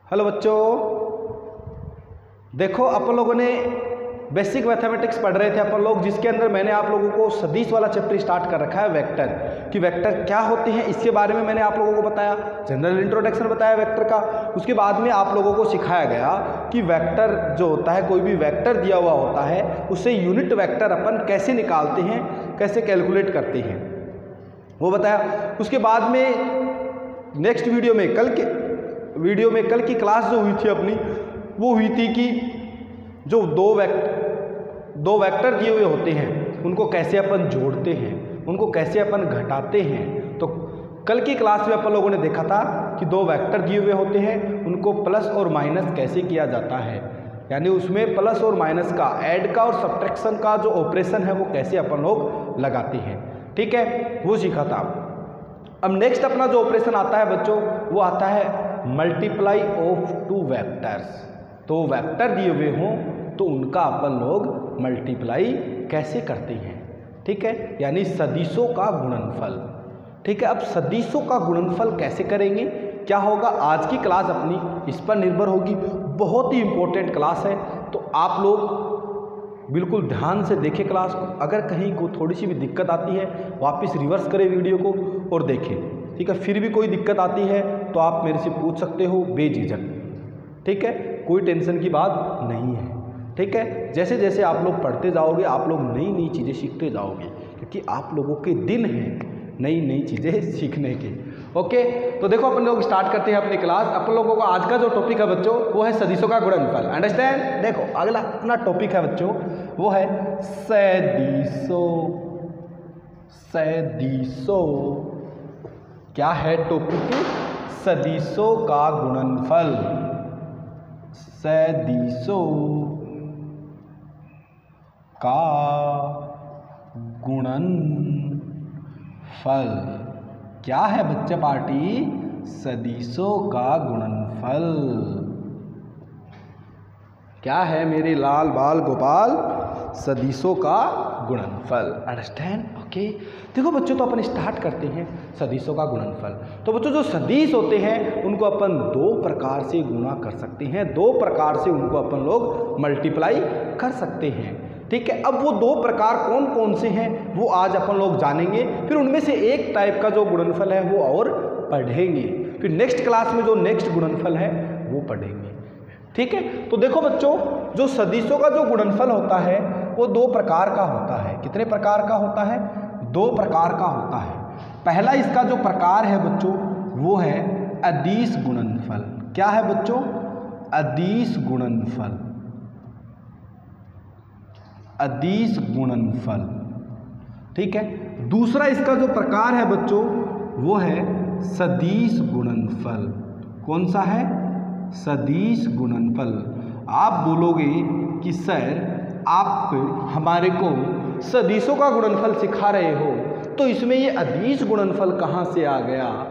Hello बच्चों, देखो अपन लोगों ने बेसिक मैथमेटिक्स पढ़ रहे थे अपन लोग, जिसके अंदर मैंने आप लोगों को सदिश वाला चैप्टर स्टार्ट कर रखा है वेक्टर, कि वेक्टर क्या होते हैं इसके बारे में मैंने आप लोगों को बताया, जनरल इंट्रोडक्शन बताया वेक्टर का। उसके बाद में आप लोगों को सिखाया गया कि वेक्टर जो होता है, कोई भी वेक्टर दिया हुआ होता है उससे यूनिट वेक्टर अपन कैसे निकालते हैं, कैसे कैलकुलेट करते हैं, वो बताया। उसके बाद में नेक्स्ट वीडियो में कल की क्लास जो हुई थी अपनी, वो हुई थी कि जो दो वेक्टर दिए हुए होते हैं उनको कैसे अपन जोड़ते हैं, उनको कैसे अपन घटाते हैं। तो कल की क्लास में अपन लोगों ने देखा था कि दो वेक्टर दिए हुए होते हैं, उनको प्लस और माइनस कैसे किया जाता है, यानी उसमें प्लस और माइनस का, ऐड का और सब्ट्रैक्शन का जो ऑपरेशन है वो कैसे अपन लोग लगाते हैं। ठीक है, वो सीखा था। अब नेक्स्ट अपना जो ऑपरेशन आता है बच्चों, वो आता है मल्टीप्लाई ऑफ टू वेक्टर्स। तो वेक्टर दिए हुए हों तो उनका अपन लोग मल्टीप्लाई कैसे करते हैं, ठीक है, यानी सदिशों का गुणनफल। ठीक है, अब सदिशों का गुणनफल कैसे करेंगे, क्या होगा, आज की क्लास अपनी इस पर निर्भर होगी। बहुत ही इंपॉर्टेंट क्लास है, तो आप लोग बिल्कुल ध्यान से देखें क्लास को। अगर कहीं को थोड़ी सी भी दिक्कत आती है, वापस रिवर्स करें वीडियो को और देखें। ठीक है, फिर भी कोई दिक्कत आती है तो आप मेरे से पूछ सकते हो बेझिझक। ठीक है, कोई टेंशन की बात नहीं है। ठीक है, जैसे जैसे आप लोग पढ़ते जाओगे आप लोग नई नई चीज़ें सीखते जाओगे, क्योंकि आप लोगों के दिन हैं नई नई चीज़ें सीखने के। ओके, तो देखो अपन लोग स्टार्ट करते हैं अपनी क्लास। अपन लोगों का आज का जो टॉपिक है बच्चों, वो है सदिशों का गुणनफल। अंडरस्टैंड। देखो अगला अपना टॉपिक है बच्चों, वो है सदिशों। क्या है टॉपिक? सदिशों का गुणनफल। सदिशों का गुणनफल क्या है बच्चे पार्टी? सदिशों का गुणनफल क्या है मेरे लाल बाल गोपाल? सदिशों का गुणनफल। अंडरस्टैंड। ओके, देखो बच्चों, तो अपन स्टार्ट करते हैं सदिशों का गुणनफल। तो बच्चों जो सदिश होते हैं उनको अपन दो प्रकार से गुणा कर सकते हैं, दो प्रकार से उनको अपन लोग मल्टीप्लाई कर सकते हैं। ठीक है, अब वो दो प्रकार कौन कौन से हैं वो आज अपन लोग जानेंगे, फिर उनमें से एक टाइप का जो गुणनफल है वो और पढ़ेंगे, फिर नेक्स्ट क्लास में जो नेक्स्ट गुणनफल है वो पढ़ेंगे। ठीक है, तो देखो बच्चों, जो सदिशों का जो गुणनफल होता है वो दो प्रकार का होता है। कितने प्रकार का होता है? दो प्रकार का होता है। पहला इसका जो प्रकार है बच्चों वो है अदिश गुणनफल। क्या है बच्चों? अदिश गुणनफल। अदिश गुणनफल। ठीक है, दूसरा इसका जो प्रकार है बच्चों वो है सदिश गुणनफल। कौन सा है? सदिश गुणनफल। आप बोलोगे कि सर आप हमारे को सदिशों का गुणनफल सिखा रहे हो, तो इसमें ये अदिश गुणनफल कहाँ से आ गया?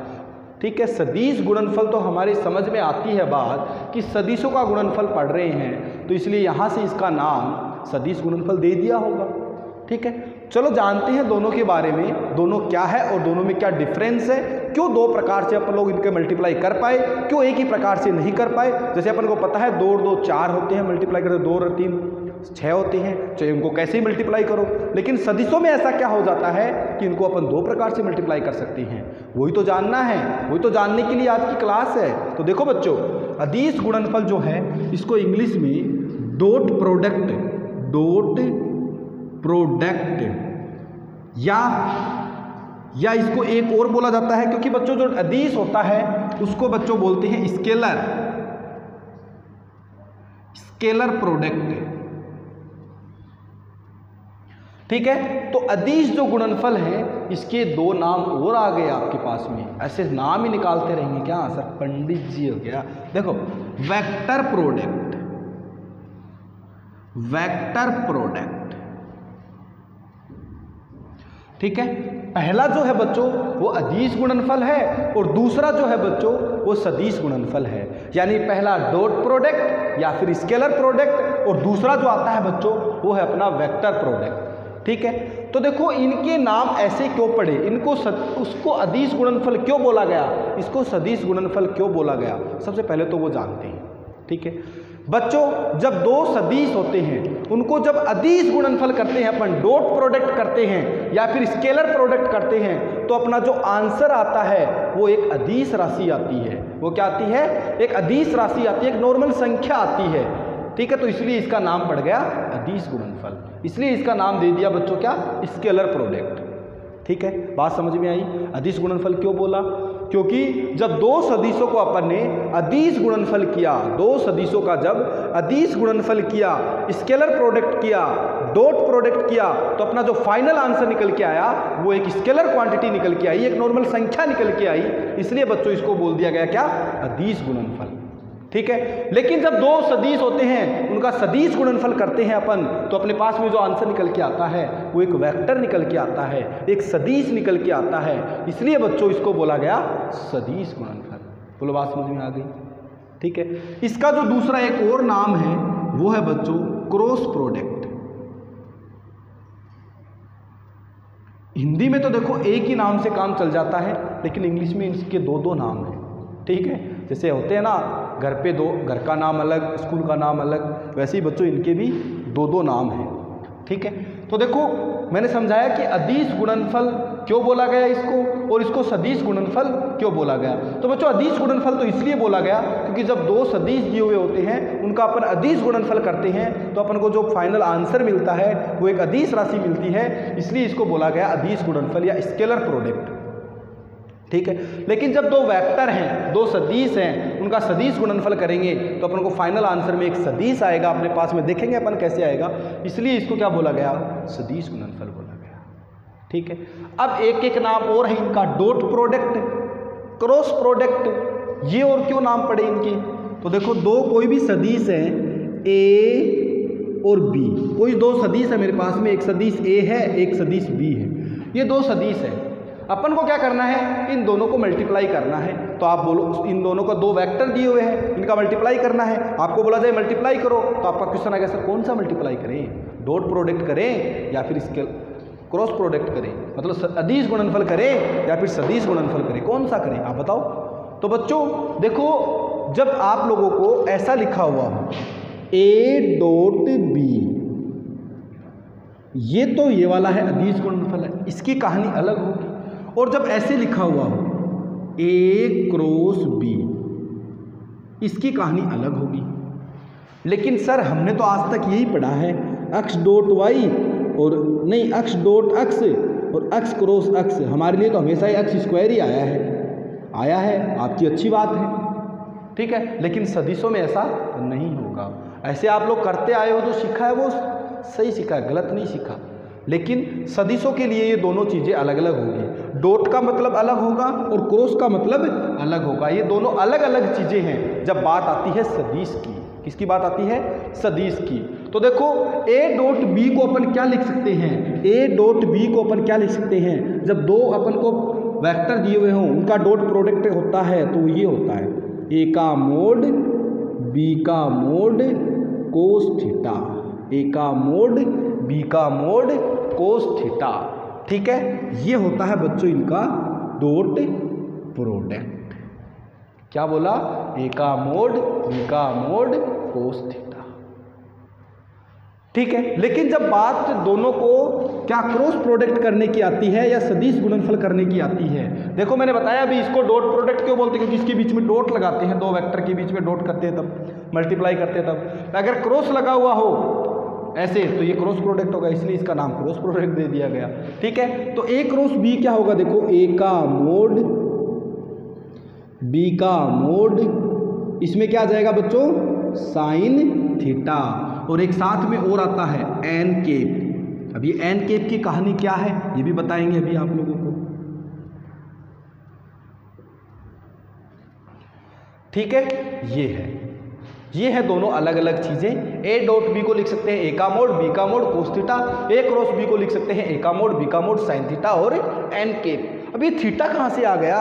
ठीक है, सदिश गुणनफल तो हमारी समझ में आती है बात कि सदिशों का गुणनफल पढ़ रहे हैं, तो इसलिए यहाँ से इसका नाम सदिश गुणनफल दे दिया होगा। ठीक है, चलो जानते हैं दोनों के बारे में, दोनों क्या है और दोनों में क्या डिफरेंस है, क्यों दो प्रकार से अपन लोग इनके मल्टीप्लाई कर पाए, क्यों एक ही प्रकार से नहीं कर पाए। जैसे अपन को पता है 2 और 2 4 होते हैं, मल्टीप्लाई करते 2 और 3 6 होते हैं, चाहे उनको कैसे ही मल्टीप्लाई करो। लेकिन सदिशों में ऐसा क्या हो जाता है कि इनको अपन दो प्रकार से मल्टीप्लाई कर सकते हैं, वही तो जानना है, वही तो जानने के लिए आज की क्लास है। तो देखो बच्चों, अदिश गुणनफल जो है इसको इंग्लिश में डॉट प्रोडक्ट या इसको एक और बोला जाता है, क्योंकि बच्चों जो अदिश होता है उसको बच्चों बोलते हैं स्केलर प्रोडक्ट। ठीक है, तो अदिश जो गुणनफल है इसके दो नाम और आ गए आपके पास में, ऐसे नाम ही निकालते रहेंगे क्या सर? पंडित जी हो गया। देखो, वेक्टर प्रोडक्ट। ठीक है, पहला जो है बच्चों वो अदिश गुणनफल है और दूसरा जो है बच्चों वो सदिश गुणनफल है। यानी पहला डॉट प्रोडक्ट या फिर स्केलर प्रोडक्ट और दूसरा जो आता है बच्चों वो है अपना वेक्टर प्रोडक्ट। ठीक है। तो देखो इनके नाम ऐसे क्यों पड़े, इनको उसको अदिश गुणनफल क्यों बोला गया, इसको सदिश गुणनफल क्यों बोला गया, सबसे पहले तो वो जानते हैं। ठीक है बच्चों, जब दो सदिश होते हैं उनको जब अदिश गुणनफल करते हैं, अपन डॉट प्रोडक्ट करते हैं या फिर स्केलर प्रोडक्ट करते हैं, तो अपना जो आंसर आता है वो एक अदिश राशि आती है। वो क्या आती है, एक अदिश राशि आती है, एक नॉर्मल संख्या आती है। ठीक है, तो इसलिए इसका नाम पड़ गया अदिश गुणनफल, इसलिए इसका नाम दे दिया बच्चों क्या, स्केलर प्रोडक्ट। ठीक है, बात समझ में आई। अदिश गुणनफल क्यों बोला, क्योंकि जब दो सदिशों को अपन ने अदिश गुणनफल किया, दो सदिशों का जब अदिश गुणनफल किया, स्केलर प्रोडक्ट किया, डॉट प्रोडक्ट किया, तो अपना जो फाइनल आंसर निकल के आया वो एक स्केलर क्वांटिटी निकल के आई, एक नॉर्मल संख्या निकल के आई, इसलिए बच्चों इसको बोल दिया गया क्या, अदिश गुणनफल। ठीक है, लेकिन जब दो सदिश होते हैं उनका सदिश गुणनफल करते हैं अपन, तो अपने पास में जो आंसर निकल के आता है वो एक वेक्टर निकल के आता है, एक सदिश निकल के आता है, इसलिए बच्चों इसको बोला गया सदिश गुणनफल। बोलो बात समझ में आ गई। ठीक है, इसका जो दूसरा एक और नाम है वो है बच्चों क्रॉस प्रोडक्ट। हिंदी में तो देखो एक ही नाम से काम चल जाता है, लेकिन इंग्लिश में इसके दो दो नाम हैं। ठीक है, जैसे होते हैं ना घर पे दो, घर का नाम अलग, स्कूल का नाम अलग, वैसे ही बच्चों इनके भी दो दो नाम हैं। ठीक है, तो देखो मैंने समझाया कि अदिश गुणनफल क्यों बोला गया इसको, और इसको सदिश गुणनफल क्यों बोला गया। तो बच्चों अदिश गुणनफल तो इसलिए बोला गया क्योंकि जब दो सदिश दिए हुए होते हैं उनका अपन अदिश गुणनफल करते हैं, तो अपन को जो फाइनल आंसर मिलता है वो एक अदिश राशि मिलती है, इसलिए इसको बोला गया अदिश गुणनफल या स्केलर प्रोडक्ट। ठीक है, लेकिन जब दो वेक्टर हैं, दो सदिश हैं, उनका सदिश गुणनफल करेंगे तो अपन को फाइनल आंसर में एक सदिश आएगा अपने पास में, देखेंगे अपन कैसे आएगा, इसलिए इसको क्या बोला गया, सदिश गुणनफल बोला गया। ठीक है, अब एक एक नाम और है इनका, डॉट प्रोडक्ट, क्रॉस प्रोडक्ट, ये और क्यों नाम पड़े इनके, तो देखो दो कोई भी सदिश है ए और बी, कोई दो सदिश है मेरे पास में, एक सदिश ए है एक सदिश बी है, ये दो सदिश है, अपन को क्या करना है, इन दोनों को मल्टीप्लाई करना है। तो आप बोलो इन दोनों को दो वेक्टर दिए हुए हैं, इनका मल्टीप्लाई करना है, आपको बोला जाए मल्टीप्लाई करो, तो आपका क्वेश्चन आएगा सर कौन सा मल्टीप्लाई करें, डॉट प्रोडक्ट करें या फिर इसके क्रॉस प्रोडक्ट करें, मतलब अदिश गुणनफल करें या फिर सदिश गुणनफल करें, कौन सा करें आप बताओ। तो बच्चों देखो जब आप लोगों को ऐसा लिखा हुआ हो ए डॉट बी, ये तो ये वाला है अदिश गुणनफल है, इसकी कहानी अलग होगी, और जब ऐसे लिखा हुआ हो ए क्रॉस बी, इसकी कहानी अलग होगी। लेकिन सर हमने तो आज तक यही पढ़ा है अक्स डॉट वाई, और नहीं अक्स डॉट अक्स और अक्स क्रॉस अक्स, हमारे लिए तो हमेशा ही अक्स स्क्वायर ही आया है, आपकी अच्छी बात है। ठीक है, लेकिन सदिशों में ऐसा नहीं होगा, ऐसे आप लोग करते आए हो, जो सीखा है वो सही सीखा है, गलत नहीं सीखा, लेकिन सदिशों के लिए ये दोनों चीज़ें अलग अलग होगी, डॉट का मतलब अलग होगा और क्रॉस का मतलब अलग होगा, ये दोनों अलग अलग चीज़ें हैं जब बात आती है सदिश की। किसकी बात आती है, सदिश की। तो देखो ए डॉट बी को अपन क्या लिख सकते हैं, ए डॉट बी को अपन क्या लिख सकते हैं, जब दो अपन को वेक्टर दिए हुए हों उनका डॉट प्रोडक्ट होता है तो ये होता है ए का मोड बी का मोड कोस थीटा, ए का मोड बी का मोड कोस थीटा। ठीक है, ये होता है बच्चों इनका डॉट प्रोडक्ट। क्या बोला, ए का मोड बी का मोड कोस थीटा। ठीक है, लेकिन जब बात दोनों को क्या क्रॉस प्रोडक्ट करने की आती है या सदिश गुणनफल करने की आती है, देखो मैंने बताया अभी इसको डॉट प्रोडक्ट क्यों बोलते हैं, क्योंकि इसके बीच में डॉट लगाते हैं, दो वेक्टर के बीच में डॉट करते हैं तब मल्टीप्लाई करते हैं तब, अगर क्रॉस लगा हुआ हो ऐसे तो ये क्रॉस प्रोडक्ट होगा, इसलिए इसका नाम क्रॉस प्रोडक्ट दे दिया गया। ठीक है, तो ए क्रॉस बी क्या होगा, देखो ए का मोड बी का मोड, इसमें क्या आ जाएगा बच्चों, साइन थीटा, और एक साथ में और आता है एन केप। अब ये एन केप की कहानी क्या है ये भी बताएंगे अभी आप लोगों को। ठीक है, ये है दोनों अलग अलग चीजें। ए डॉट बी को लिख सकते हैं ए का मोड बी का मोड कोस थीटा, ए क्रॉस बी को लिख सकते हैं ए का मोड बी का मोड साइन थीटा और एन केप। अब ये थीटा कहाँ से आ गया,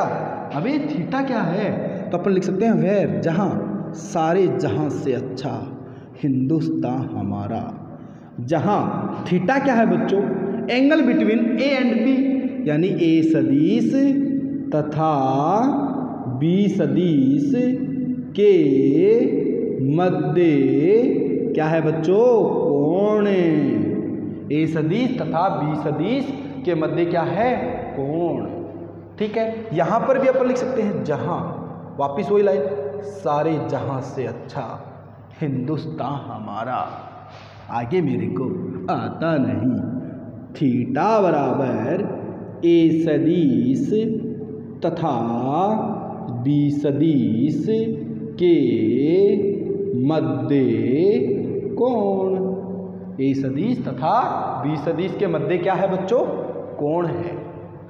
अभी थीटा क्या है, तो अपन लिख सकते हैं वेर, जहाँ सारे जहाँ से अच्छा हिंदुस्तान हमारा, जहाँ थीटा क्या है बच्चों, angle between A and B, यानी ए सदिश तथा बी सदिश के मध्य क्या है बच्चों? कोण। ए सदिश तथा बी सदिश के मध्य क्या है? कोण। ठीक है, यहां पर भी अपन लिख सकते हैं जहां, वापिस वही लाइन, सारे जहां से अच्छा हिंदुस्तान हमारा, आगे मेरे को आता नहीं। थीटा बराबर ए सदिश तथा बी सदिश के मध्य कोण। ए सदिश तथा बी सदिश के मध्य क्या है बच्चों? कोण है।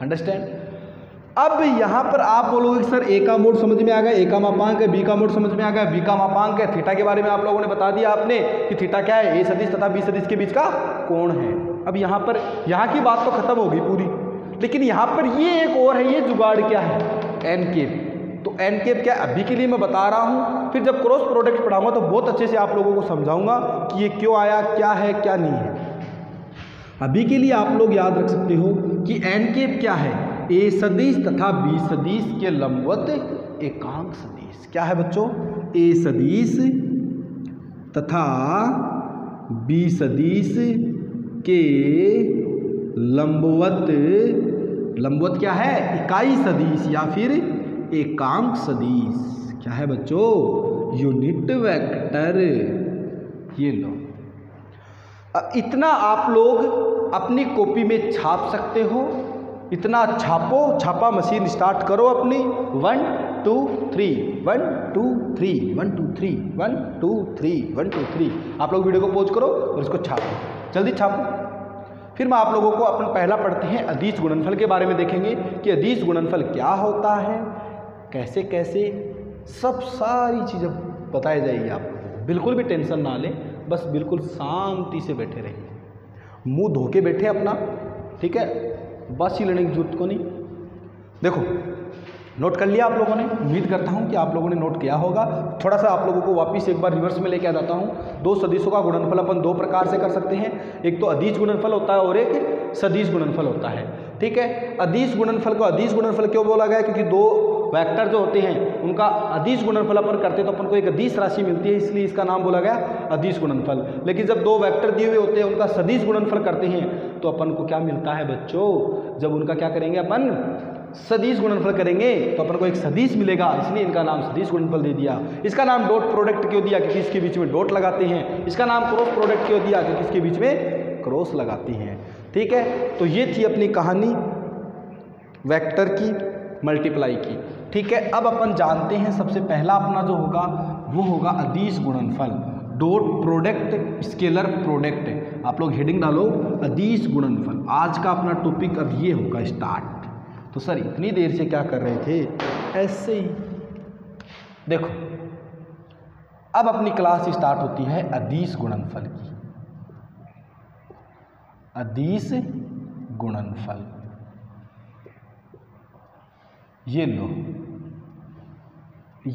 अंडरस्टैंड? अब यहां पर आप बोलोगे सर ए का मोड समझ में आ गया, ए का मापांक है, बी का मोड समझ में आ गया, बी का मापांक है, थीटा के बारे में आप लोगों ने बता दिया आपने कि थीटा क्या है? ए सदिश तथा बी सदिश के बीच का कोण है। अब यहां पर यहां की बात तो खत्म हो गई पूरी, लेकिन यहां पर ये एक और है, ये जुगाड़ क्या है? N cap. तो एन केप क्या है अभी के लिए मैं बता रहा हूं, फिर जब क्रॉस प्रोडक्ट पढ़ाऊंगा तो बहुत अच्छे से आप लोगों को समझाऊंगा कि ये क्यों आया, क्या है क्या नहीं है। अभी के लिए आप लोग याद रख सकते हो कि एन केप क्या है? ए सदिश तथा बी सदिश के लंबवत एकांक सदिश। क्या है बच्चों? ए सदिश तथा बी सदिश के लंबवत, लंबवत क्या है? इकाई सदिश या फिर एकांक सदिश। क्या है बच्चों? Unit vector. ये लो, इतना आप लोग अपनी कॉपी में छाप सकते हो, इतना छापो, छापा मशीन स्टार्ट करो अपनी। 1 2 3 1 2 3 1 2 3 1 2 3 1 2 3। आप लोग वीडियो को पॉज करो और इसको छापो, जल्दी छापो। फिर मैं आप लोगों को अपन पहला पढ़ते हैं अदिश गुणनफल के बारे में देखेंगे कि अदिश गुणनफल क्या होता है, कैसे कैसे, सब सारी चीज़ें बताई जाएगी आप लोगों को। बिल्कुल भी टेंशन ना लें, बस बिल्कुल शांति से बैठे रहिए, मुंह धो के बैठे अपना, ठीक है? बस ही लेने की जरूरत को नहीं। देखो, नोट कर लिया आप लोगों ने, उम्मीद करता हूं कि आप लोगों ने नोट किया होगा। थोड़ा सा आप लोगों को वापस एक बार रिवर्स में लेके आ जाता हूं। दो सदिशों का गुणनफल अपन दो प्रकार से कर सकते हैं, एक तो अदिश गुणनफल होता है और एक सदिश गुणनफल होता है। ठीक है, अदिश गुणनफल को अदिश गुणनफल क्यों बोला गया? क्योंकि दो वेक्टर जो होते हैं उनका अदिश गुणनफल अपन करते हैं तो अपन को एक अदिश राशि मिलती है, इसलिए इसका नाम बोला गया अदिश गुणनफल। लेकिन जब दो वेक्टर दिए हुए होते हैं उनका सदिश गुणनफल करते हैं तो अपन को क्या मिलता है बच्चों? जब उनका क्या करेंगे अपन? सदिश गुणनफल करेंगे तो अपन को एक सदिश मिलेगा, इसलिए इनका नाम सदिश गुणनफल दे दिया। इसका नाम डॉट प्रोडक्ट क्यों दिया? क्योंकि इसके बीच में डॉट लगाते हैं। इसका नाम क्रॉस प्रोडक्ट क्यों दिया? क्योंकि इसके बीच में क्रॉस लगाती हैं। ठीक है, तो ये थी अपनी कहानी वेक्टर की, मल्टीप्लाई की। ठीक है, अब अपन जानते हैं सबसे पहला अपना जो होगा वो होगा अदिश गुणनफल, डॉट प्रोडक्ट, स्केलर प्रोडक्ट। आप लोग हेडिंग डालो अदिश गुणनफल। आज का अपना टॉपिक अब ये होगा स्टार्ट। तो सर इतनी देर से क्या कर रहे थे? ऐसे ही देखो, अब अपनी क्लास स्टार्ट होती है अदिश गुणनफल की। अदिश गुणनफल, ये लो,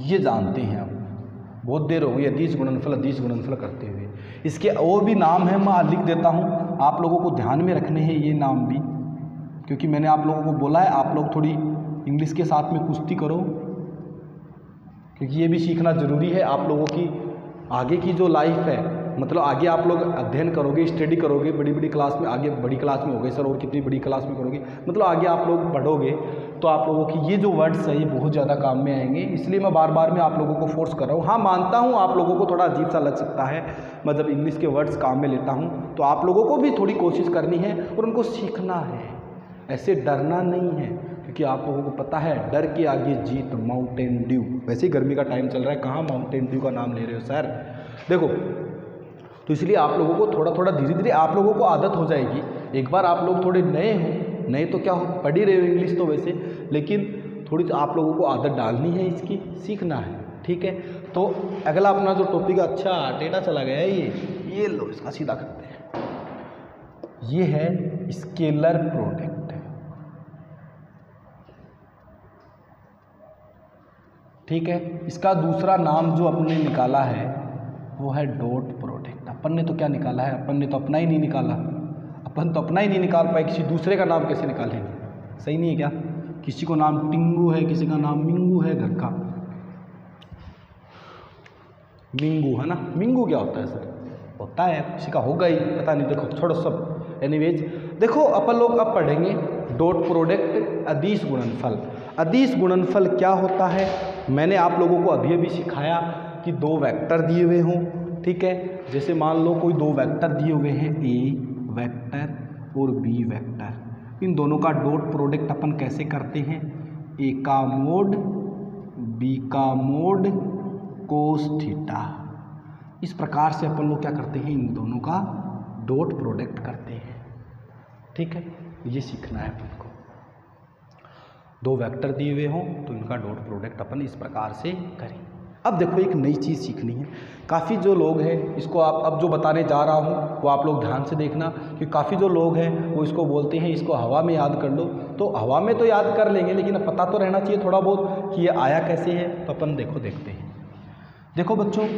ये जानते हैं अब, बहुत देर हो गई अदिश गुणनफल करते हुए। इसके और भी नाम है, मैं लिख देता हूँ, आप लोगों को ध्यान में रखने हैं ये नाम भी, क्योंकि मैंने आप लोगों को बोला है आप लोग थोड़ी इंग्लिश के साथ में कुश्ती करो, क्योंकि ये भी सीखना ज़रूरी है आप लोगों की आगे की जो लाइफ है। मतलब आगे आप लोग अध्ययन करोगे, स्टडी करोगे, बड़ी बड़ी क्लास में, आगे बड़ी क्लास में हो गए सर और कितनी बड़ी क्लास में करोगे, मतलब आगे आप लोग बढ़ोगे तो आप लोगों की ये जो वर्ड्स है ये बहुत ज़्यादा काम में आएंगे। इसलिए मैं बार बार में आप लोगों को फोर्स कर रहा हूँ। हाँ, मानता हूँ आप लोगों को थोड़ा अजीब सा लग सकता है, मैं जब इंग्लिश के वर्ड्स काम में लेता हूँ तो आप लोगों को भी थोड़ी कोशिश करनी है और उनको सीखना है, ऐसे डरना नहीं है, क्योंकि आप लोगों को पता है डर के आगे जीत माउंटेन ड्यू। वैसे ही गर्मी का टाइम चल रहा है, कहाँ माउंटेन ड्यू का नाम ले रहे हो सर? देखो, तो इसलिए आप लोगों को थोड़ा थोड़ा धीरे धीरे आप लोगों को आदत हो जाएगी। एक बार आप लोग थोड़े नए हो, नए तो क्या हो, पढ़ ही रहे हो इंग्लिश तो वैसे, लेकिन थोड़ी आप लोगों को आदत डालनी है, इसकी सीखना है। ठीक है, तो अगला अपना जो टॉपिक, अच्छा डेटा चला गया है ये लो, इसका सीधा करते हैं। ये है स्केलर प्रोडक्ट। ठीक है, इसका दूसरा नाम जो अपने निकाला है वो है डॉट प्रोडक्ट। अपन ने तो क्या निकाला है? अपन ने तो अपना ही नहीं निकाला, अपन तो अपना ही नहीं निकाल पाए, किसी दूसरे का नाम कैसे निकालेंगे? सही नहीं है क्या? किसी को नाम टिंगू है, किसी का नाम मिंगू है, घर का मिंगू है ना। मिंगू क्या होता है सर? होता है, किसी का होगा ही, पता नहीं, देखो छोड़ो सब। एनीवेज देखो अपन लोग अब पढ़ेंगे डॉट प्रोडक्ट अदिश गुणनफल। अदिश गुणनफल क्या होता है? मैंने आप लोगों को अभी अभी सिखाया कि दो वेक्टर दिए हुए हों, ठीक है। जैसे मान लो कोई दो वेक्टर दिए हुए हैं, ए वेक्टर और बी वेक्टर, इन दोनों का डॉट प्रोडक्ट अपन कैसे करते हैं? ए का मोड बी का मोड कोस थीटा, इस प्रकार से अपन लोग क्या करते हैं? इन दोनों का डॉट प्रोडक्ट करते हैं, ठीक है। ये सीखना है अपन को। दो वेक्टर दिए हुए हों तो इनका डॉट प्रोडक्ट अपन इस प्रकार से करें। अब देखो एक नई चीज़ सीखनी है। काफ़ी जो लोग हैं, इसको आप अब जो बताने जा रहा हूँ वो आप लोग ध्यान से देखना, कि काफ़ी जो लोग हैं वो इसको बोलते हैं इसको हवा में याद कर लो। तो हवा में तो याद कर लेंगे, लेकिन अब पता तो रहना चाहिए थोड़ा बहुत कि ये आया कैसे है। तो अपन देखते हैं। देखो बच्चों,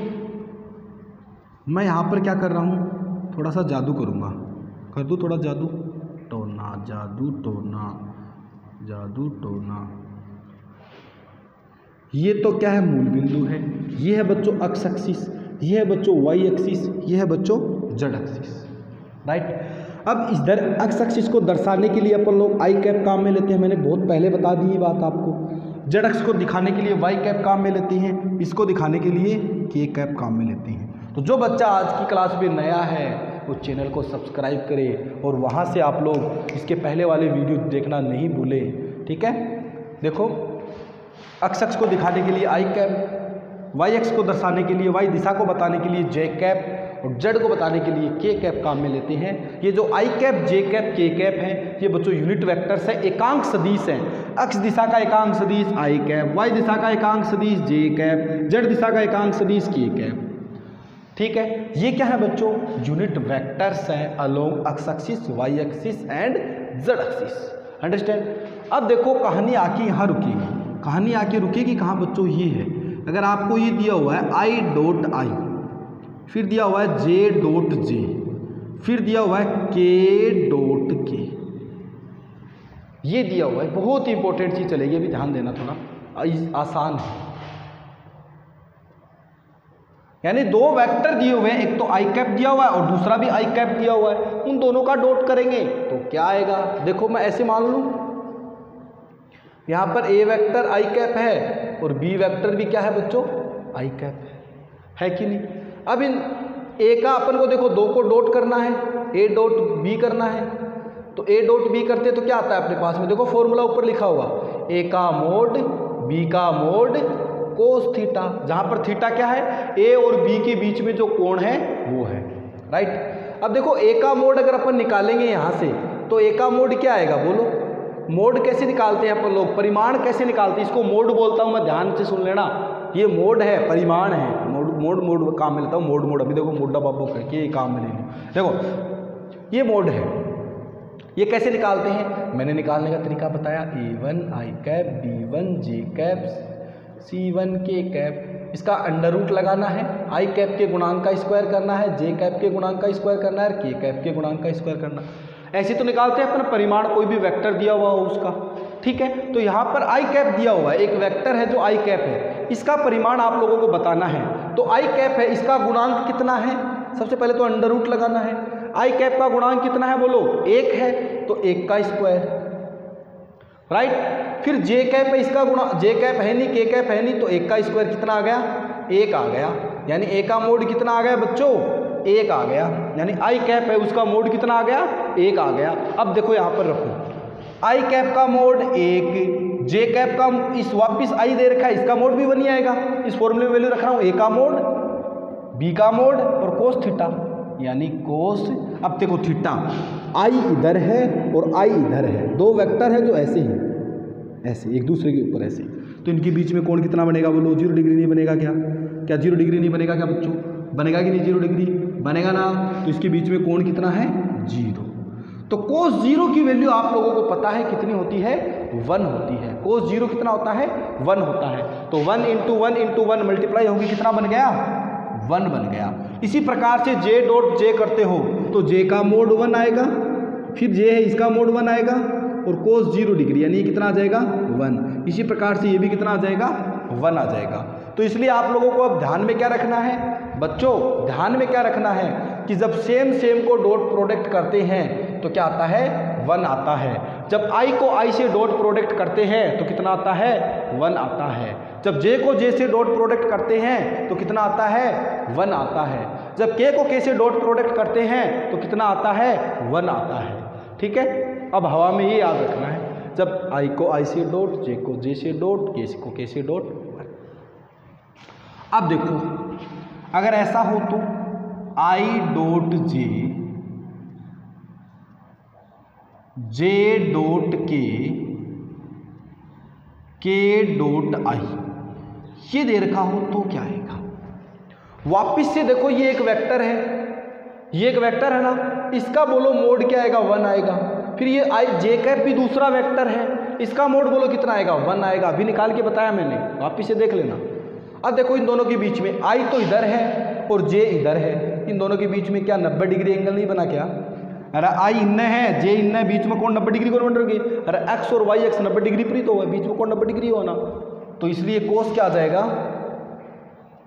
मैं यहाँ पर क्या कर रहा हूँ, थोड़ा सा जादू करूँगा। कर दूँ थोड़ा जादू? टोना जादू टोना जादू टोना। ये तो क्या है? मूल बिंदु है। ये है बच्चों एक्स एक्सिस, ये है बच्चों वाई एक्सिस, ये है बच्चों जेड एक्सिस, राइट। अब इधर एक्स एक्सिस को दर्शाने के लिए अपन लोग आई कैप काम में लेते हैं। मैंने बहुत पहले बता दी ये बात आपको। जेड एक्स को दिखाने के लिए वाई कैप काम में लेते हैं, इसको दिखाने के लिए के कैप काम में लेते हैं। तो जो बच्चा आज की क्लास में नया है वो चैनल को सब्सक्राइब करे और वहाँ से आप लोग इसके पहले वाले वीडियो देखना नहीं भूले, ठीक है। देखो एक्स एक्स को दिखाने के लिए आई कैप, वाई एक्स को दर्शाने के लिए, वाई दिशा को बताने के लिए जे कैप और जेड को बताने के लिए के कैप काम में लेते हैं। ये जो आई कैप, जे कैप, के कैप है, ये बच्चों यूनिट वेक्टर्स है, एकांक सदिश हैं। एक्स दिशा का एकांक सदिश आई कैप, वाई दिशा का एकांक सदिश जे कैप, जेड दिशा का एकांक सदिश के कैप, ठीक है। ये क्या है बच्चों? यूनिट वेक्टर्स हैं along X axis, Y axis and Z axis. Understand? अब देखो कहानी आके यहाँ रुकेगी। कहानी आके रुकेगी कहाँ बच्चों? ये है, अगर आपको ये दिया हुआ है आई डॉट आई, फिर दिया हुआ है जे डॉट जे, फिर दिया हुआ है के डॉट के, ये दिया हुआ है। बहुत ही इंपॉर्टेंट चीज़ चलेगी, अभी ध्यान देना, थोड़ा आसान है। यानी दो वेक्टर दिए हुए हैं, एक तो आई कैप दिया हुआ है और दूसरा भी आई कैप दिया हुआ है, उन दोनों का डॉट करेंगे तो क्या आएगा? देखो मैं ऐसे मान लूँ, यहाँ पर ए वेक्टर आई कैप है और बी वेक्टर भी क्या है बच्चों? आई कैप है कि नहीं? अब इन ए का अपन को देखो दो को डॉट करना है, ए डॉट बी करना है, तो ए डॉट बी करते तो क्या आता है अपने पास में? देखो फॉर्मूला ऊपर लिखा हुआ, ए का मोड बी का मोड कोस थीटा, जहाँ पर थीटा क्या है? ए और बी के बीच में जो कोण है वो है, राइट। अब देखो ए का मोड अगर अपन निकालेंगे यहाँ से तो ए का मोड क्या आएगा बोलो? मोड कैसे निकालते हैं अपन लोग? परिमाण कैसे निकालते हैं? इसको मोड बोलता हूँ मैं, ध्यान से सुन लेना। ये मोड है, परिमाण है। मोड काम में लेता हूँ, मोड अभी देखो मोडा बाबू करके काम में ले लो। देखो ये मोड है, ये कैसे निकालते हैं? मैंने निकालने का तरीका बताया। A1 आई कैप, B1 जे कैप, C1 के कैप, इसका अंडर रूट लगाना है, आई कैप के गुणांक का स्क्वायर करना है, जे कैप के गुणांक का स्क्वायर करना है, के कैप के गुणांक का स्क्वायर करना। ऐसे तो निकालते हैं अपन परिमाण, कोई भी वेक्टर दिया हुआ हो उसका, ठीक है। तो यहाँ पर आई कैप दिया हुआ है, एक वेक्टर है जो आई कैप है, इसका परिमाण आप लोगों को बताना है। तो आई कैप है, इसका गुणांक कितना है? सबसे पहले तो अंडर रूट लगाना है। आई कैप का गुणांक कितना है बोलो? 1 है, तो 1 का स्क्वायर, राइट। फिर जे कैप है, इसका गुणा, जे कैप है नहीं, के कैप है नहीं, तो 1 का स्क्वायर कितना आ गया? 1 आ गया। यानी ए का मोड कितना आ गया बच्चों? 1 आ गया। यानी आई कैप है, उसका मोड कितना आ गया? 1 आ गया। अब देखो यहाँ पर रखो, आई कैप का मोड 1, जे कैप का इस वापिस आई दे रखा है, इसका मोड भी 1 ही आएगा। इस फॉर्मूले में वैल्यू रख रहा हूँ, ए का मोड, बी का मोड और कोस थीटा, यानी कोस। अब देखो थीटा, आई इधर है और आई इधर है, दो वेक्टर है जो ऐसे हैं, ऐसे एक दूसरे के ऊपर ऐसे, तो इनके बीच में कोण कितना बनेगा बोलो? 0 डिग्री नहीं बनेगा क्या? क्या 0 डिग्री नहीं बनेगा क्या बच्चों? बनेगा कि नहीं? 0 डिग्री बनेगा ना। तो इसके बीच में कोण कितना है? 0। तो कोस 0 की वैल्यू आप लोगों को पता है कितनी होती है? 1 होती है। कोस 0 कितना होता है? 1 होता है। तो 1 इंटू 1 इंटू 1 मल्टीप्लाई होगी, कितना बन गया? 1 बन गया। इसी प्रकार से जे डॉट जे करते हो तो जे का मोड 1 आएगा, फिर जे है इसका मोड 1 आएगा और कोस 0 डिग्री यानी कितना आ जाएगा 1। इसी प्रकार से ये भी कितना आ जाएगा 1 आ जाएगा। तो इसलिए आप लोगों को अब ध्यान में क्या रखना है बच्चों, ध्यान में क्या रखना है कि जब सेम को डॉट प्रोडक्ट करते हैं तो क्या आता है 1 आता है। जब i को i से डॉट प्रोडक्ट करते हैं तो कितना आता है 1 आता है। जब j को j से डॉट प्रोडक्ट करते हैं तो कितना आता है 1 आता है। जब k को k से डॉट प्रोडक्ट करते हैं तो कितना आता है 1 आता है। ठीक है, अब हवा में ये याद रखना है, जब i को i से डॉट, j को j से डॉट, k को k से डॉट। अब देखो अगर ऐसा हो तो i dot j dot k dot i ये दे रखा हो तो क्या आएगा। वापिस से देखो ये एक वेक्टर है, ये एक वेक्टर है ना, इसका बोलो मोड क्या आएगा 1 आएगा। फिर ये i j कैप भी दूसरा वेक्टर है, इसका मोड बोलो कितना आएगा 1 आएगा। अभी निकाल के बताया मैंने, वापिस से देख लेना। अब देखो इन दोनों के बीच में i तो इधर है और j इधर है, इन दोनों के बीच में क्या 90 डिग्री एंगल नहीं बना क्या। अरे i इन्ने है j इन्ने है, बीच में कौन 90 डिग्री कौन बन रही। अरे x और y x 90 डिग्री प्रीत हो, बीच में कौन 90 डिग्री होना। तो इसलिए कोस क्या आ जाएगा,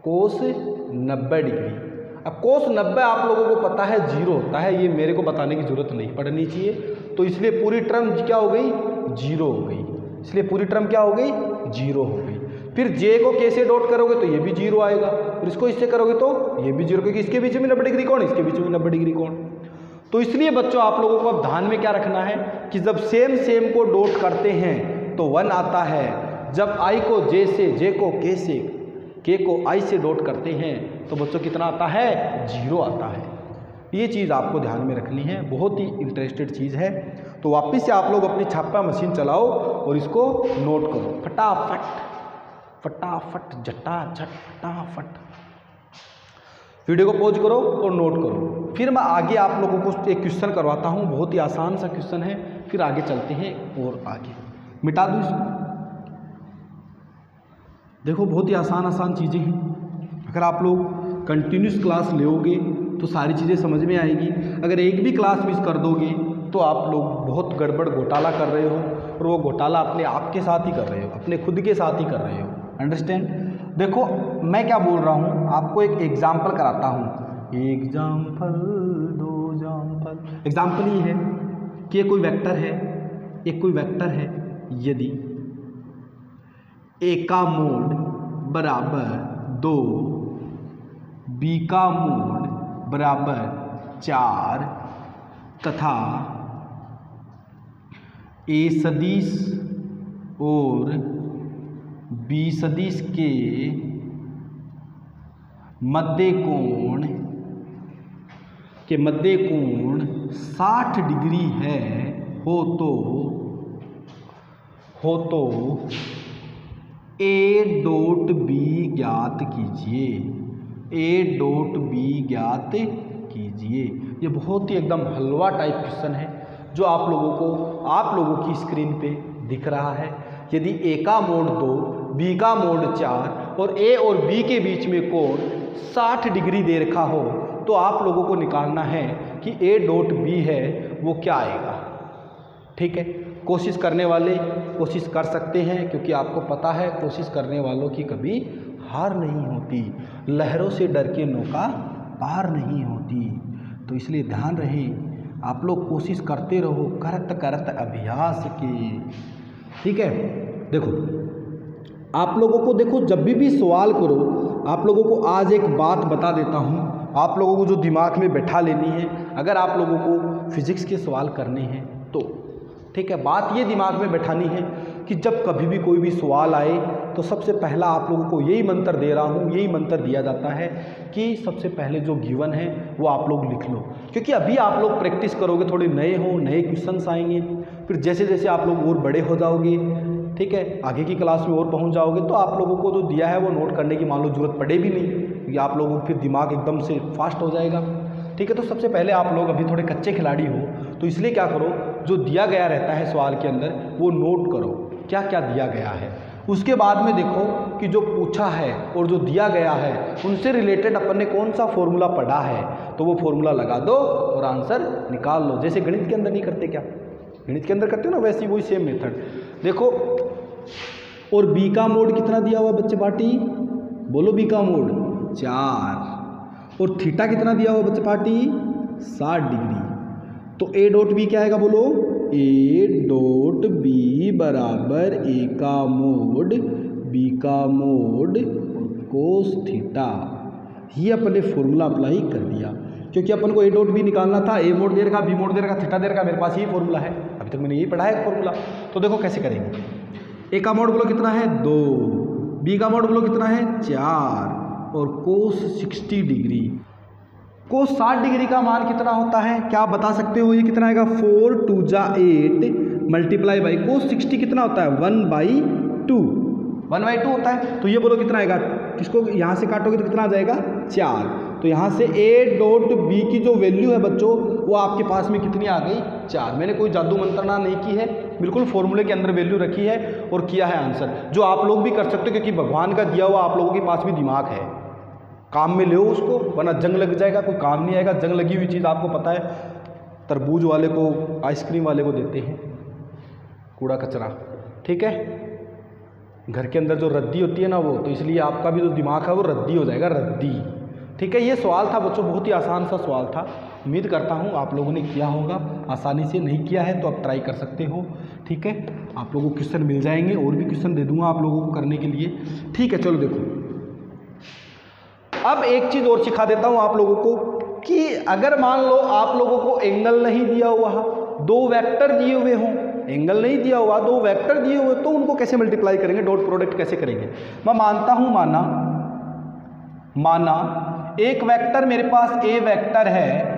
कोस 90 डिग्री। अब कोस 90 आप लोगों को पता है 0 होता है, ये मेरे को बताने की जरूरत नहीं पड़नी चाहिए। तो इसलिए पूरी टर्म क्या हो गई 0 हो गई, इसलिए पूरी टर्म क्या हो गई 0 हो गई। फिर j को k से डॉट करोगे तो ये भी 0 आएगा, फिर इसको इससे करोगे तो ये भी 0, क्योंकि इसके बीच में 90 डिग्री कौन, इसके बीच में 90 डिग्री कौन। तो इसलिए बच्चों आप लोगों को अब ध्यान में क्या रखना है कि जब सेम को डॉट करते हैं तो 1 आता है। जब i को j से, j को k से, k को i से डॉट करते हैं तो बच्चों कितना आता है 0 आता है। ये चीज़ आपको ध्यान में रखनी है, बहुत ही इंटरेस्टेड चीज़ है। तो वापस से आप लोग अपनी छापा मशीन चलाओ और इसको नोट करो फटाफट फटाफट झटाझट फटाफट। वीडियो को पॉज करो और नोट करो। फिर मैं आगे आप लोगों को एक क्वेश्चन करवाता हूँ, बहुत ही आसान सा क्वेश्चन है, फिर आगे चलते हैं और आगे। मिटा दूँ इसको। देखो बहुत ही आसान चीज़ें हैं, अगर आप लोग कंटिन्यूस क्लास लोगे तो सारी चीज़ें समझ में आएगी। अगर एक भी क्लास मिस कर दोगे तो आप लोग बहुत गड़बड़ घोटाला कर रहे हो, और वो घोटाला अपने आप के साथ ही कर रहे हो, अपने खुद के साथ ही कर रहे हो। अंडरस्टैंड। देखो मैं क्या बोल रहा हूँ, आपको एक एग्जाम्पल कराता हूँ। एग्जाम्पल दो एग्जाम्पल। एग्जाम्पल ये है कि ये कोई वेक्टर है, एक कोई वेक्टर है। यदि ए का मोड बराबर 2, बी का मोड बराबर 4 तथा ए सदिश और बी सदिश के मध्य कोण 60 डिग्री है हो तो ए डॉट बी ज्ञात कीजिए। ए डॉट बी ज्ञात कीजिए। ये बहुत ही एकदम हलवा टाइप क्वेश्चन है जो आप लोगों की स्क्रीन पे दिख रहा है। यदि ए का मोड 2, बी का मोड 4 और ए और बी के बीच में कोण 60 डिग्री दे रखा हो तो आप लोगों को निकालना है कि ए डॉट बी है वो क्या आएगा। ठीक है, कोशिश करने वाले कोशिश कर सकते हैं, क्योंकि आपको पता है कोशिश करने वालों की कभी हार नहीं होती। लहरों से डर के नौका पार नहीं होती। तो इसलिए ध्यान रहे, आप लोग कोशिश करते रहो, करत अभ्यास के। ठीक है, देखो आप लोगों को, देखो जब भी सवाल करो, आप लोगों को आज एक बात बता देता हूँ, आप लोगों को जो दिमाग में बैठा लेनी है। अगर आप लोगों को फिजिक्स के सवाल करने हैं तो ठीक है, बात ये दिमाग में बैठानी है कि जब कभी भी कोई भी सवाल आए तो सबसे पहला आप लोगों को यही मंत्र दे रहा हूँ, यही मंत्र दिया जाता है कि सबसे पहले जो गिवन है वो आप लोग लिख लो। क्योंकि अभी आप लोग प्रैक्टिस करोगे, थोड़े नए हो, नए क्वेश्चंस आएंगे, फिर जैसे जैसे आप लोग और बड़े हो जाओगे, ठीक है, आगे की क्लास में और पहुँच जाओगे, तो आप लोगों को जो दिया है वो नोट करने की मान लो जरूरत पड़े भी नहीं, क्योंकि आप लोगों को फिर दिमाग एकदम से फास्ट हो जाएगा। ठीक है, तो सबसे पहले आप लोग अभी थोड़े कच्चे खिलाड़ी हो, तो इसलिए क्या करो, जो दिया गया रहता है सवाल के अंदर वो नोट करो, क्या क्या दिया गया है। उसके बाद में देखो कि जो पूछा है और जो दिया गया है उनसे रिलेटेड अपन ने कौन सा फॉर्मूला पढ़ा है, तो वो फॉर्मूला लगा दो और आंसर निकाल लो। जैसे गणित के अंदर नहीं करते क्या, गणित के अंदर करते हो ना, वैसे ही वही सेम मेथड। देखो और बी का मोड कितना दिया हुआ बच्चे पार्टी, बोलो बी का मोड 4, और थीटा कितना दिया हुआ बच्चे पार्टी 60 डिग्री। तो ए डॉट बी क्या आएगा बोलो, ए डॉट बी बराबर ए का मोड बी का मोड कोस थीटा। ये अपन ने फॉर्मूला अप्लाई कर दिया, क्योंकि अपन को ए डॉट बी निकालना था, ए मोड दे रखा, बी मोड दे रखा, थीटा दे रखा, मेरे पास यही फॉर्मूला है, अभी तक मैंने यही पढ़ा है फॉर्मूला। तो देखो कैसे करेंगे, ए का मोड बोलो कितना है 2, बी का मोड बोलो कितना है 4, और कोस 60 डिग्री। कोस 60 डिग्री का मान कितना होता है, क्या आप बता सकते हो, ये कितना आएगा 4 2 जा 8 मल्टीप्लाई बाई कोस 60 कितना होता है 1/2, 1/2 होता है। तो ये बोलो कितना आएगा, किसको यहाँ से काटोगे तो कितना आ जाएगा 4। तो यहाँ से ए डॉट बी की जो वैल्यू है बच्चों वो आपके पास में कितनी आ गई 4। मैंने कोई जादू मंत्रणा नहीं की है, बिल्कुल फॉर्मूले के अंदर वैल्यू रखी है और किया है आंसर, जो आप लोग भी कर सकते हो, क्योंकि भगवान का दिया हुआ आप लोगों के पास भी दिमाग है, काम में ले उसको, वरना जंग लग जाएगा, कोई काम नहीं आएगा। जंग लगी हुई चीज़ आपको पता है, तरबूज वाले को आइसक्रीम वाले को देते हैं कूड़ा कचरा, ठीक है, घर के अंदर जो रद्दी होती है ना वो, तो इसलिए आपका भी जो दिमाग है वो रद्दी हो जाएगा, रद्दी, ठीक है। ये सवाल था बच्चों, बहुत ही आसान सा सवाल था, उम्मीद करता हूँ आप लोगों ने किया होगा आसानी से। नहीं किया है तो आप ट्राई कर सकते हो, ठीक है। आप लोगों को क्वेश्चन मिल जाएंगे, और भी क्वेश्चन दे दूंगा आप लोगों को करने के लिए, ठीक है। चलो देखो अब एक चीज़ और सिखा देता हूँ आप लोगों को, कि अगर मान लो आप लोगों को एंगल नहीं दिया हुआ, 2 वेक्टर दिए हुए हों, एंगल नहीं दिया हुआ 2 वेक्टर दिए हुए, तो उनको कैसे मल्टीप्लाई करेंगे, डॉट प्रोडक्ट कैसे करेंगे। मैं मानता हूँ, माना एक वेक्टर मेरे पास ए वेक्टर है,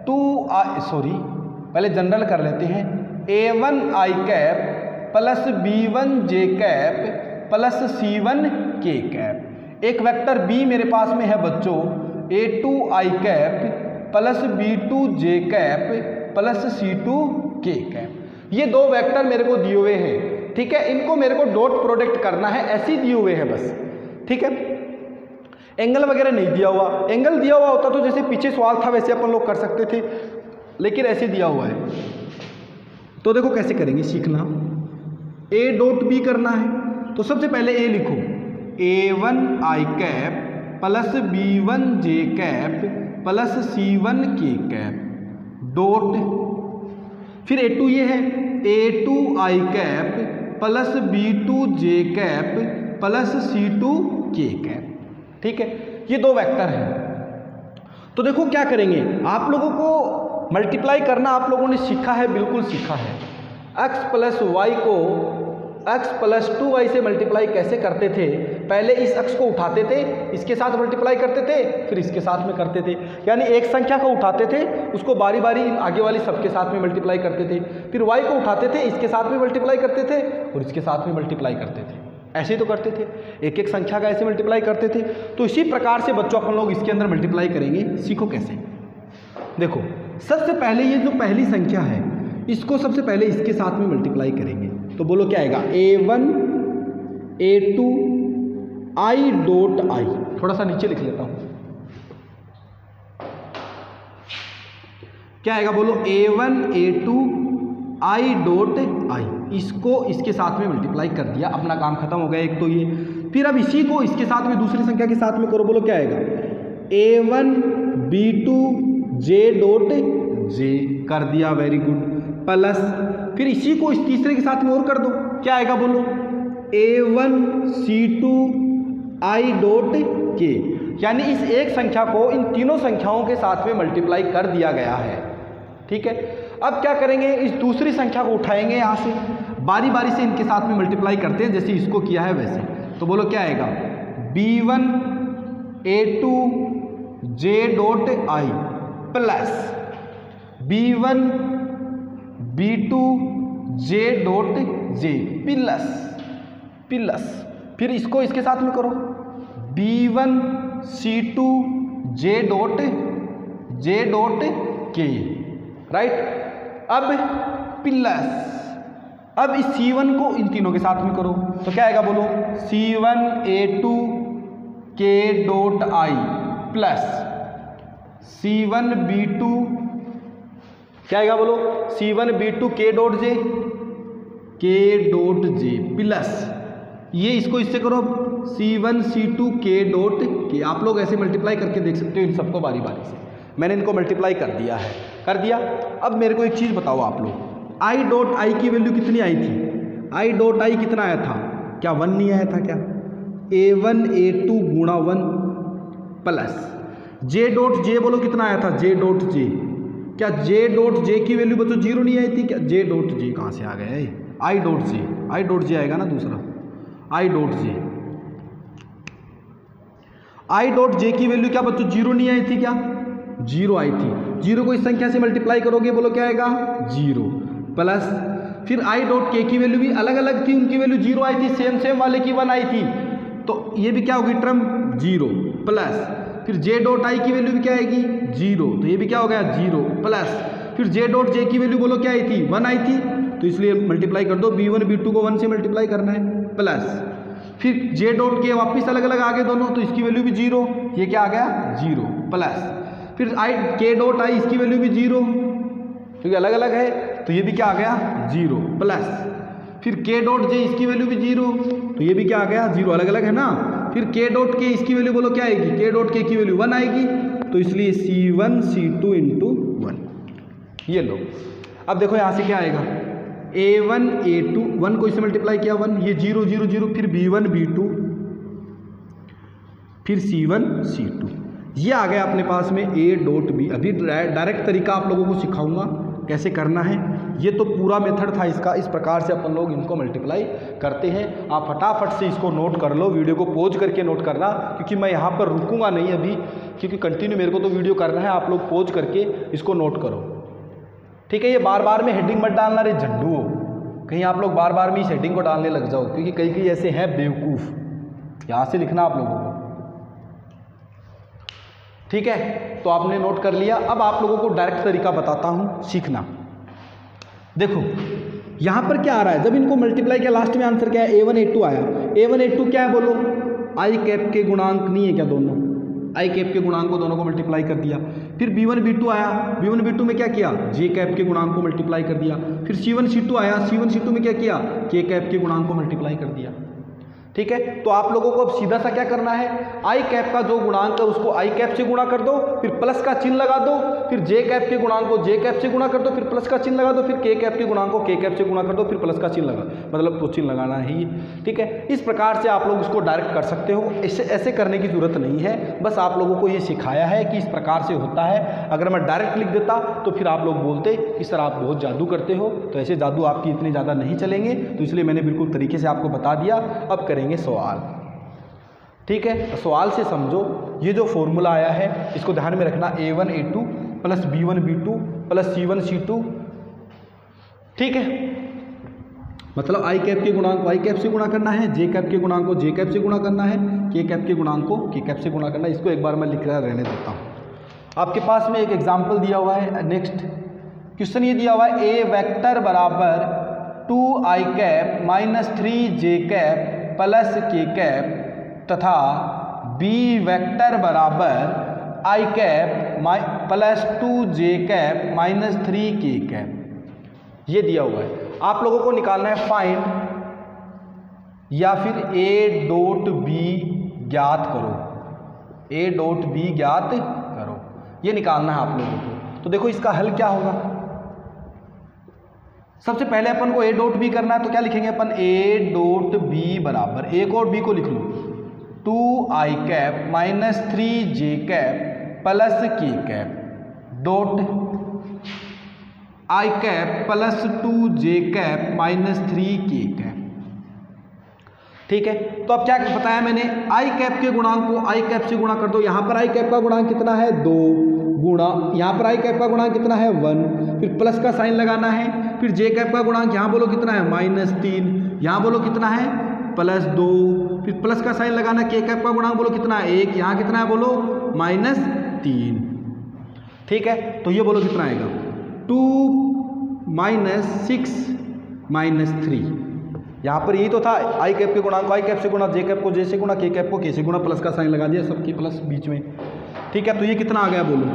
पहले जनरल कर लेते हैं, a1 i cap plus b1 j cap plus c1 k cap. एक वेक्टर b मेरे पास में है बच्चों a2 i cap plus b2 j cap plus c2 k cap. ये 2 वेक्टर मेरे को दिए हुए हैं, ठीक है। इनको मेरे को डॉट प्रोडक्ट करना है, ऐसे ही दिए हुए हैं बस, ठीक है। एंगल वगैरह नहीं दिया हुआ, एंगल दिया हुआ होता तो जैसे पीछे सवाल था वैसे अपन लोग कर सकते थे, लेकिन ऐसे दिया हुआ है। तो देखो कैसे करेंगे, सीखना। ए डॉट बी करना है, तो सबसे पहले ए लिखो, a1 i cap plus b1 j cap plus c1 k cap dot, फिर a2 ये है, a2 i cap plus b2 j cap plus c2 k cap, ठीक है। ये 2 वेक्टर हैं। तो देखो क्या करेंगे, आप लोगों को मल्टीप्लाई करना आप लोगों ने सीखा है, बिल्कुल सीखा है। x प्लस वाई को x प्लस 2y से मल्टीप्लाई कैसे करते थे, पहले इस x को उठाते थे, इसके साथ मल्टीप्लाई करते थे, फिर इसके साथ में करते थे, यानी एक संख्या को उठाते थे, उसको बारी बारी आगे वाली सबके साथ में मल्टीप्लाई करते थे, फिर y को उठाते थे, इसके साथ में मल्टीप्लाई करते थे और इसके साथ में मल्टीप्लाई करते थे। ऐसे ही तो करते थे, एक एक संख्या का ऐसे मल्टीप्लाई करते थे। तो इसी प्रकार से बच्चों अपन लोग इसके अंदर मल्टीप्लाई करेंगे, सीखो कैसे। देखो सबसे पहले ये जो पहली संख्या है इसको सबसे पहले इसके साथ में मल्टीप्लाई करेंगे, तो बोलो क्या आएगा, a1 a2 i dot i। थोड़ा सा नीचे लिख लेता हूं, क्या आएगा बोलो, a1 a2 i dot i। इसको इसके साथ में मल्टीप्लाई कर दिया, अपना काम खत्म हो गया एक तो ये। फिर अब इसी को इसके साथ में दूसरी संख्या के साथ में करो, बोलो क्या आएगा, a1 b2 j dot j कर दिया, वेरी गुड, प्लस फिर इसी को इस तीसरे के साथ में और कर दो, क्या आएगा बोलो, a1 c2 i dot k। यानी इस एक संख्या को इन तीनों संख्याओं के साथ में मल्टीप्लाई कर दिया गया है, ठीक है। अब क्या करेंगे, इस दूसरी संख्या को उठाएंगे, यहाँ से बारी बारी से इनके साथ में मल्टीप्लाई करते हैं, जैसे इसको किया है वैसे। तो बोलो क्या आएगा, b1 a2 j dot i plus b1 b2 j dot j plus फिर इसको इसके साथ में करो, b1 c2 j dot k, right. अब अब इस C1 को इन तीनों के साथ में करो तो क्या आएगा बोलो, C1A2 K dot I plus C1B2 क्या आएगा बोलो, C1B2 K dot J plus ये इसको इससे करो C1C2 K डॉट K। आप लोग ऐसे मल्टीप्लाई करके देख सकते हो इन सबको बारी बारी से। मैंने इनको मल्टीप्लाई कर दिया है, कर दिया। अब मेरे को एक चीज़ बताओ आप लोग, I डॉट I की वैल्यू कितनी आई थी, I डॉट I कितना आया था, क्या 1 नहीं आया था क्या, A1 A2 गुणा 1 प्लस J डॉट J बोलो कितना आया था, J डॉट J, क्या J डॉट J की वैल्यू बच्चों 0 नहीं आई थी क्या, J डॉट J कहाँ से आ गया है, I डॉट J आएगा ना दूसरा, I डॉट J की वैल्यू क्या बच्चों 0 नहीं आई थी क्या, 0 आई थी। 0 को इस संख्या से मल्टीप्लाई करोगे बोलो क्या आएगा 0 प्लस फिर I डॉट K की वैल्यू भी अलग अलग थी, उनकी वैल्यू 0 आई थी, सेम वाले की 1 आई थी, तो ये भी क्या होगी टर्म 0 प्लस फिर J डॉट I की वैल्यू भी क्या आएगी 0, तो ये भी क्या हो गया 0 प्लस फिर J डॉट J की वैल्यू बोलो क्या आई थी 1 आई थी, तो इसलिए मल्टीप्लाई कर दो, B1 B2 को 1 से मल्टीप्लाई करना है प्लस फिर J डॉट K वापिस अलग अलग आ गए दोनों, तो इसकी वैल्यू भी 0, ये क्या आ गया 0 प्लस फिर K डॉट I इसकी वैल्यू भी 0 क्योंकि अलग अलग है, तो ये भी क्या आ गया 0 प्लस फिर K डॉट J इसकी वैल्यू भी 0, तो ये भी क्या आ गया 0, अलग अलग है ना। फिर K डॉट K इसकी वैल्यू बोलो क्या आएगी, K डॉट K की वैल्यू 1 आएगी, तो इसलिए C1 C2 इंटू 1। ये लो अब देखो यहाँ से क्या आएगा, A1 A2 1 को इससे मल्टीप्लाई किया 1, ये 0 0 0 फिर B1 B2 फिर C1 C2, ये आ गया अपने पास में A डॉट B। अभी डायरेक्ट तरीका आप लोगों को सिखाऊंगा कैसे करना है, ये तो पूरा मेथड था इसका, इस प्रकार से अपन लोग इनको मल्टीप्लाई करते हैं। आप फटाफट से इसको नोट कर लो, वीडियो को पॉज करके नोट करना, क्योंकि मैं यहाँ पर रुकूंगा नहीं अभी, क्योंकि कंटिन्यू मेरे को तो वीडियो करना है, आप लोग पॉज करके इसको नोट करो, ठीक है। ये बार बार में हेडिंग मत डालना रे झंडू हो, कहीं आप लोग बार बार में इस हेडिंग को डालने लग जाओ, क्योंकि कई ऐसे हैं बेवकूफ़, यहाँ से लिखना आप लोगों को, ठीक है। तो आपने नोट कर लिया। अब आप लोगों को डायरेक्ट तरीका बताता हूँ सीखना। देखो यहाँ पर क्या आ रहा है, जब इनको मल्टीप्लाई किया लास्ट में आंसर क्या है, A1 A2 आया। A1 A2 क्या है बोलो, I कैप के गुणांक नहीं है क्या, दोनों I कैप के गुणांक को दोनों को मल्टीप्लाई कर दिया। फिर B1 B2 आया, B1 B2 में क्या किया, J कैप के गुणांक को मल्टीप्लाई कर दिया। फिर C1 C2 आया, C1 C2 में क्या किया, K कैप के गुणांक को मल्टीप्लाई कर दिया, ठीक है। तो आप लोगों को अब सीधा सा क्या करना है, I कैप का जो गुणांक है उसको I कैप से गुणा कर दो, फिर प्लस का चिन्ह लगा दो, फिर J कैप के गुणांक को J कैप से गुणा कर दो, फिर प्लस का चिन्ह लगा दो, फिर K कैप के गुणांक को K कैप से गुणा कर दो, फिर प्लस का चिन्ह लगा, मतलब तो चिन्ह लगाना है ये, ठीक है। इस प्रकार से आप लोग इसको डायरेक्ट कर सकते हो, ऐसे करने की जरूरत नहीं है, बस आप लोगों को ये सिखाया है कि इस प्रकार से होता है। अगर मैं डायरेक्ट लिख देता तो फिर आप लोग बोलते कि सर आप बहुत जादू करते हो, तो ऐसे जादू आपकी इतने ज़्यादा नहीं चलेंगे, तो इसलिए मैंने बिल्कुल तरीके से आपको बता दिया। अब करेंगे सवाल, ठीक है। तो सवाल से समझो, ये जो फॉर्मूला आया है इसको ध्यान में रखना, A1 A2 plus B1 B2 plus C1 C2, ठीक है। मतलब I कैप के गुणांक को I कैप से गुणा करना है, J कैप के गुणांक को J कैप से गुणा करना है, K कैप के गुणांक को K कैप से गुणा करना है। इसको एक बार मैं लिख रहा रहने देता हूँ। आपके पास में एक एग्जाम्पल दिया हुआ है, नेक्स्ट क्वेश्चन ये दिया हुआ है, A वेक्टर बराबर 2I cap minus 3J cap plus K cap तथा B वेक्टर बराबर I cap plus 2J cap minus 3K cap, ये दिया हुआ है। आप लोगों को निकालना है फाइंड या फिर A डॉट B ज्ञात करो, A डॉट B ज्ञात करो, ये निकालना है आप लोगों को। तो देखो इसका हल क्या होगा, सबसे पहले अपन को A डॉट B करना है, तो क्या लिखेंगे अपन, A डॉट B बराबर, A को और B को लिख लो, 2I cap minus 3J cap plus K cap dot I cap plus 2J cap minus 3K cap, ठीक है। तो अब क्या बताया मैंने, I कैप के गुणांक को I कैप से गुणा कर दो। यहाँ पर I कैप का गुणांक कितना है 2 गुणा, यहाँ पर I कैप का गुणांक कितना है 1, फिर प्लस का साइन लगाना है। फिर J कैप का गुणांक यहाँ बोलो कितना है -3, यहाँ बोलो कितना है +2, फिर प्लस का साइन लगाना। K कैप का गुणांक बोलो कितना है 1, यहाँ कितना है बोलो -3, ठीक है। तो ये बोलो कितना आएगा 2 - 6 -3। यहाँ पर यही तो था, आई कैप के गुणांक को आई कैप से गुणा, जे कैप को जे से गुणा, के कैप को के से गुणा, प्लस का साइन लगा दिया, सबकी प्लस बीच में। ठीक है, तो ये कितना आ गया बोलो,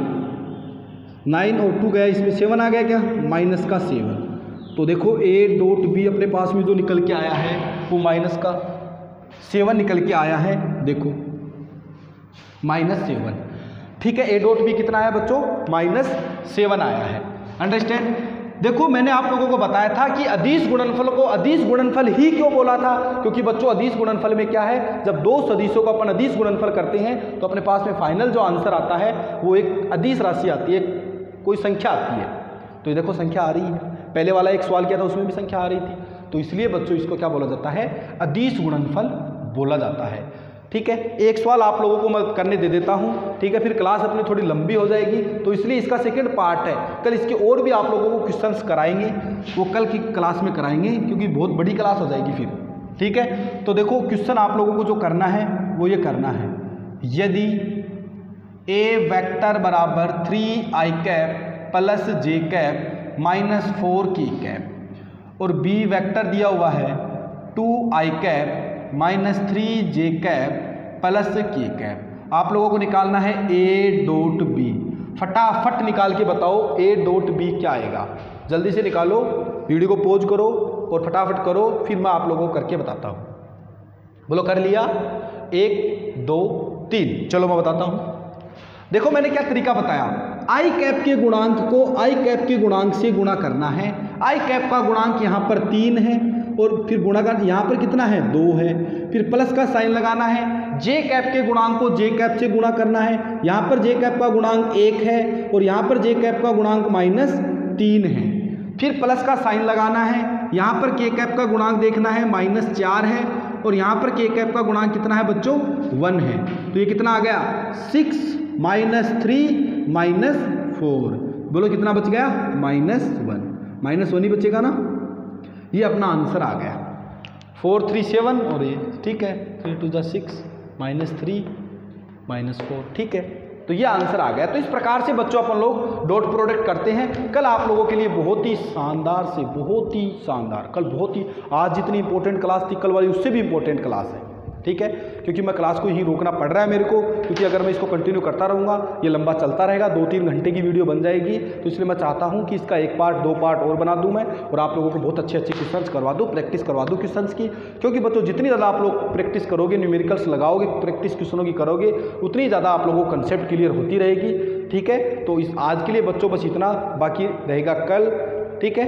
9 और 2 गया, इसमें 7 आ गया क्या, माइनस का 7। तो देखो ए डॉट बी अपने पास में जो निकल के आया है वो माइनस का 7 निकल के आया है, देखो -7। ठीक है, ए डॉट बी कितना आया बच्चों, -7 आया है। अंडरस्टैंड। देखो मैंने आप लोगों को बताया था कि अदिश गुणनफल को अदिश गुणनफल ही क्यों बोला था, क्योंकि बच्चों अदिश गुणनफल में क्या है, जब दो सदिशों का अपन अदिश गुणनफल करते हैं तो अपने पास में फाइनल जो आंसर आता है वो एक अदिश राशि आती है, कोई संख्या आती है। तो ये देखो संख्या आ रही है, पहले वाला एक सवाल किया था उसमें भी संख्या आ रही थी, तो इसलिए बच्चों इसको क्या बोला जाता है, अदिश गुणनफल बोला जाता है। ठीक है, एक सवाल आप लोगों को मैं करने दे देता हूं, ठीक है, फिर क्लास अपनी थोड़ी लंबी हो जाएगी, तो इसलिए इसका सेकंड पार्ट है, कल इसके और भी आप लोगों को क्वेश्चंस कराएंगे, वो कल की क्लास में कराएंगे क्योंकि बहुत बड़ी क्लास हो जाएगी फिर। ठीक है, तो देखो क्वेश्चन आप लोगों को जो करना है वो ये करना है, यदि ए वेक्टर बराबर 3i कैप प्लस जे कैप -4 की कैप और बी वेक्टर दिया हुआ है 2i cap -3j cap plus के कैप, आप लोगों को निकालना है ए डॉट बी। फटाफट निकाल के बताओ ए डॉट बी क्या आएगा, जल्दी से निकालो, वीडियो को पॉज करो और फटाफट करो, फिर मैं आप लोगों को करके बताता हूँ। बोलो कर लिया, 1 2 3, चलो मैं बताता हूँ। देखो मैंने क्या तरीका बताया, आई कैप के गुणांक को आई कैप के गुणांक से गुणा करना है। आई कैप का गुणांक यहाँ पर 3 है और फिर गुणाकार यहाँ पर कितना है, 2 है, फिर प्लस का साइन लगाना है। जे कैप के गुणांक को जे कैप से गुणा करना है, यहाँ पर जे कैप का गुणांक 1 है और यहाँ पर जे कैप का गुणांक -3 है, फिर प्लस का साइन लगाना है। यहाँ पर के कैप का गुणांक देखना है, -4 है और यहाँ पर के कैप का गुणांक कितना है बच्चों, 1 है। तो ये कितना आ गया, 6 -3 -4, बोलो कितना बच गया, -1 -1 ही बचेगा ना, ये अपना आंसर आ गया 4 3 7 और ये ठीक है 3 2 6 -3 -4, ठीक है, तो ये आंसर आ गया। तो इस प्रकार से बच्चों अपन लोग डॉट प्रोडक्ट करते हैं। कल आप लोगों के लिए बहुत ही शानदार से बहुत ही शानदार, कल बहुत ही, आज जितनी इंपॉर्टेंट क्लास थी कल वाली उससे भी इंपॉर्टेंट क्लास है, ठीक है, क्योंकि मैं क्लास को ही रोकना पड़ रहा है मेरे को, क्योंकि अगर मैं इसको कंटिन्यू करता रहूँगा ये लंबा चलता रहेगा, 2-3 घंटे की वीडियो बन जाएगी। तो इसलिए मैं चाहता हूँ कि इसका 1 पार्ट 2 पार्ट और बना दूँ मैं, और आप लोगों को बहुत अच्छे क्वेश्चंस करवा दूँ, प्रैक्टिस करवा दूँ क्वेश्चंस की, क्योंकि बच्चों जितनी ज़्यादा आप लोग प्रैक्टिस करोगे, न्यूमेरिकल्स लगाओगे, प्रैक्टिस क्वेश्चनों की करोगे, उतनी ज़्यादा आप लोगों को कंसेप्ट क्लियर होती रहेगी। ठीक है, तो इस आज के लिए बच्चों बस इतना, बाकी रहेगा कल। ठीक है।